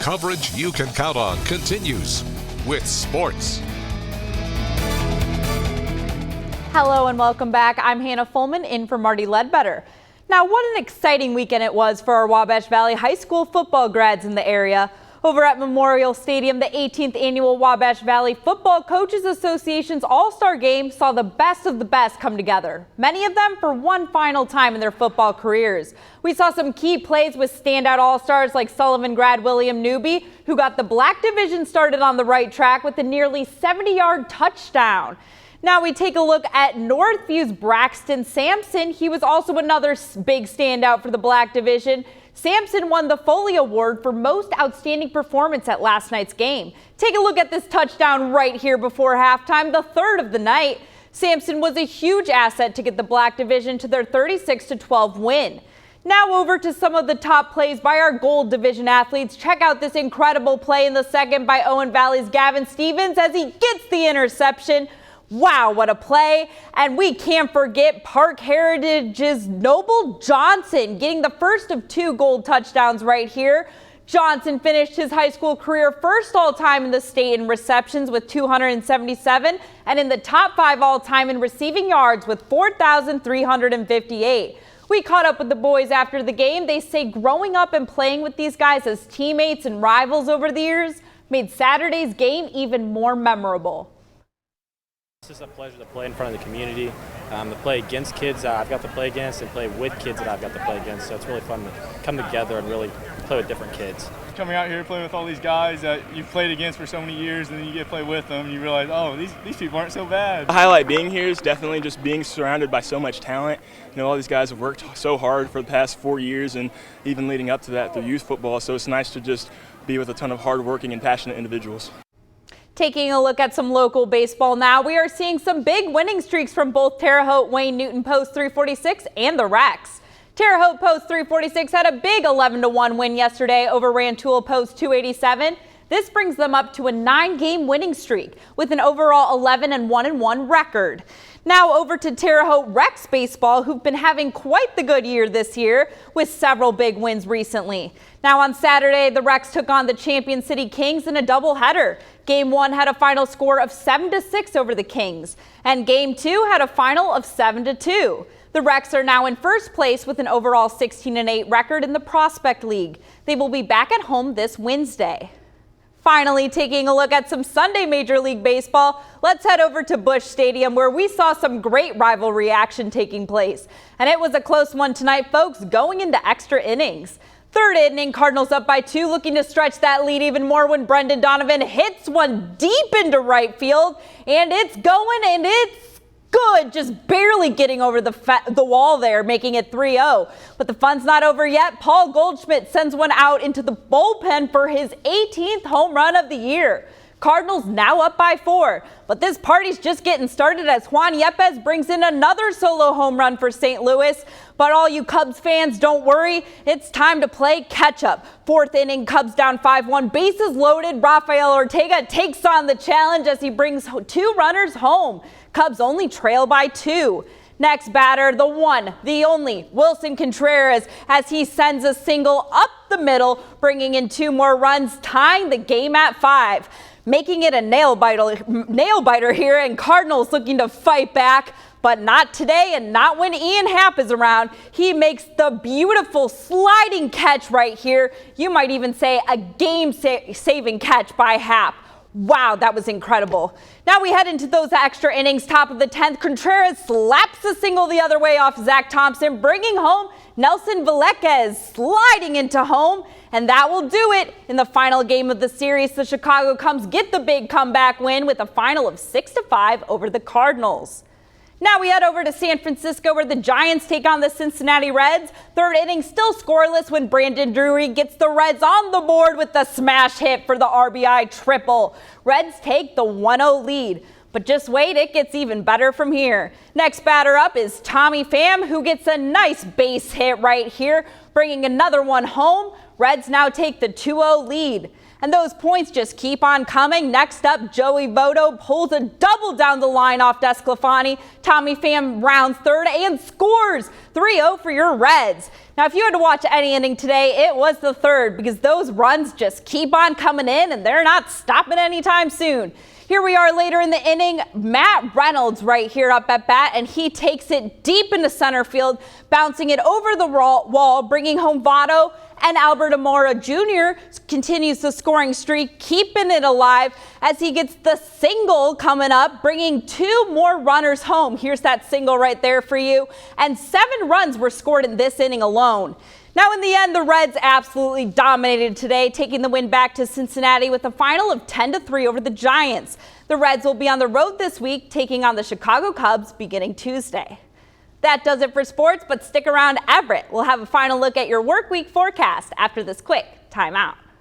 Coverage you can count on continues with sports. Hello and welcome back. I'm Hannah Fulman in for Marty Ledbetter. Now, what an exciting weekend it was for our Wabash Valley High School football grads in the area. Over at Memorial Stadium, the 18th annual Wabash Valley Football Coaches Association's All-Star Game saw the best of the best come together, many of them for one final time in their football careers. We saw some key plays with standout All-Stars like Sullivan grad William Newby, who got the Black Division started on the right track with a nearly 70-yard touchdown. Now we take a look at Northview's Braxton Sampson. He was also another big standout for the Black Division. Sampson won the Foley Award for most outstanding performance at last night's game. Take a look at this touchdown right here before halftime, the third of the night. Sampson was a huge asset to get the Black Division to their 36-12 win. Now over to some of the top plays by our Gold Division athletes. Check out this incredible play in the second by Owen Valley's Gavin Stevens as he gets the interception. Wow, what a play. And we can't forget Park Heritage's Noble Johnson getting the first of two gold touchdowns right here. Johnson finished his high school career first all-time in the state in receptions with 277 and in the top 5 all-time in receiving yards with 4,358. We caught up with the boys after the game. They say growing up and playing with these guys as teammates and rivals over the years made Saturday's game even more memorable. It's just a pleasure to play in front of the community, to play against kids that I've got to play against and play with kids that I've got to play against. So it's really fun to come together and really play with different kids. Coming out here playing with all these guys that you've played against for so many years, and then you get to play with them, you realize, oh, these people aren't so bad. The highlight being here is definitely just being surrounded by so much talent. You know, all these guys have worked so hard for the past 4 years and even leading up to that through youth football. So it's nice to just be with a ton of hardworking and passionate individuals. Taking a look at some local baseball now, we are seeing some big winning streaks from both Terre Haute Wayne Newton Post 346 and the Rex. Terre Haute Post 346 had a big 11-1 win yesterday over Rantoul Post 287. This brings them up to a 9-game winning streak with an overall 11-1-1 record. Now over to Terre Haute Rex baseball, who've been having quite the good year this year with several big wins recently. Now on Saturday, the Rex took on the Champion City Kings in a doubleheader. Game 1 had a final score of 7-6 over the Kings, and Game 2 had a final of 7-2. The Rex are now in first place with an overall 16-8 record in the Prospect League. They will be back at home this Wednesday. Finally, taking a look at some Sunday Major League Baseball, let's head over to Busch Stadium where we saw some great rivalry action taking place. And it was a close one tonight, folks, going into extra innings. Third inning, Cardinals up by 2, looking to stretch that lead even more when Brendan Donovan hits one deep into right field. And it's going and it's good, just barely getting over the wall there, making it 3-0. But the fun's not over yet. Paul Goldschmidt sends one out into the bullpen for his 18th home run of the year. Cardinals now up by 4, but this party's just getting started as Juan Yepes brings in another solo home run for St. Louis. But all you Cubs fans, don't worry, it's time to play catch up. Fourth inning, Cubs down 5-1, bases loaded. Rafael Ortega takes on the challenge as he brings 2 runners home. Cubs only trail by 2. Next batter, the one, the only, Wilson Contreras, as he sends a single up the middle, bringing in 2 more runs, tying the game at 5. Making it a nail biter here, and Cardinals looking to fight back, but not today and not when Ian Happ is around. He makes the beautiful sliding catch right here. You might even say a game-saving catch by Happ. Wow, that was incredible. Now we head into those extra innings. Top of the 10th, Contreras slaps a single the other way off Zach Thompson, bringing home Nelson Villegas, sliding into home. And that will do it in the final game of the series. The Chicago Cubs get the big comeback win with a final of 6-5 over the Cardinals. Now we head over to San Francisco where the Giants take on the Cincinnati Reds. Third inning still scoreless when Brandon Drury gets the Reds on the board with the smash hit for the RBI triple. Reds take the 1-0 lead. But just wait, it gets even better from here. Next batter up is Tommy Pham, who gets a nice base hit right here, bringing another one home. Reds now take the 2-0 lead. And those points just keep on coming. Next up, Joey Votto pulls a double down the line off Desclafani. Tommy Pham rounds third and scores 3-0 for your Reds. Now, if you had to watch any inning today, it was the third because those runs just keep on coming in and they're not stopping anytime soon. Here we are later in the inning, Matt Reynolds right here up at bat, and he takes it deep into center field, bouncing it over the wall, bringing home Votto, and Albert Amora Jr. continues the scoring streak, keeping it alive as he gets the single coming up, bringing 2 more runners home. Here's that single right there for you. And 7 runs were scored in this inning alone. Now, in the end, the Reds absolutely dominated today, taking the win back to Cincinnati with a final of 10-3 over the Giants. The Reds will be on the road this week, taking on the Chicago Cubs beginning Tuesday. That does it for sports, but stick around, Everett. We'll have a final look at your work week forecast after this quick timeout.